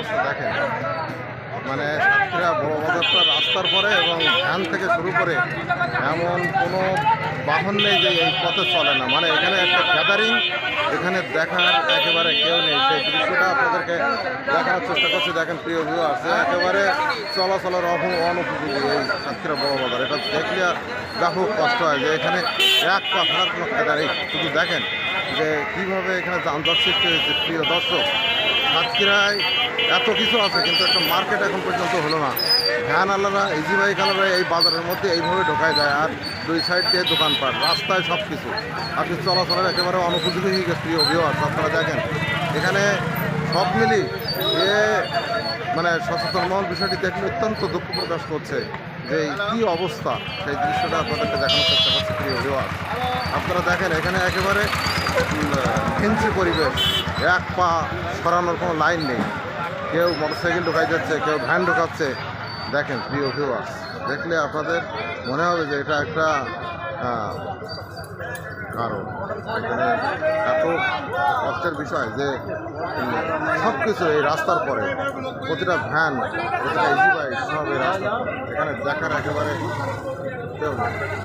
অবস্থা দেখেন, মানে সাতক্ষীরা বড় বাজারটা রাস্তার পরে এবং ভ্যান থেকে শুরু করে এমন কোনো বাহন নেই যে এই পথে চলে না। মানে এখানে একটা গ্যাদারিং, এখানে দেখার একেবারে কেউ নেই। সেই দৃশ্যটা আপনাদেরকে দেখানোর চেষ্টা করছি। দেখেন প্রিয় ভিউয়ার্স, একেবারে চলাচলের অনুপযোগী এই সাতক্ষীরা বড় বাজার। এটা দেখলে ব্যাপক কষ্ট হয় যে এখানে এক পা ফেরার কোনো গ্যাদারিং। শুধু দেখেন যে কীভাবে এখানে যানজট সৃষ্টি হয়েছে। প্রিয় দর্শক, সাতক্ষীরায় এত কিছু আছে কিন্তু একটা মার্কেট এখন পর্যন্ত হলো না। ভ্যান আলারা, ইজি বাইক আলারা এই বাজারের মধ্যে এইভাবে ঢোকায় যায়, আর দুই সাইড দিয়ে দোকানপাট, রাস্তায় সব কিছু আপনি চলাচলের একেবারে অনুপযোগী হয়ে গেছে। প্রিয় ভিউয়ার্স, আপনারা দেখেন এখানে সব মিলি এ মানে সচেতন মহল বিষয়টি দেখলে অত্যন্ত দুঃখ প্রকাশ করছে যে কী অবস্থা। সেই দৃশ্যটা আপনাদেরকে দেখানোর চেষ্টা করছে। প্রিয় ভিউয়ার্স, আপনারা দেখেন এখানে একেবারে হিংসে পরিবেশ, এক পা সরানোর কোনো লাইন নেই। কেউ মোটরসাইকেল ঢোকাই যাচ্ছে, কেউ ভ্যান ঢোকাচ্ছে। দেখেন প্রিয় ভিউয়ার্স, দেখলে আপনাদের মনে হবে যে এটা একটা কারণ এখানে এত কষ্টের বিষয় যে সব কিছু এই রাস্তার পরে, প্রতিটা ভ্যান, প্রতিটা ইজি বাইক সব এই রাস্তার পরে, এখানে দেখার একেবারে কেউ নেই।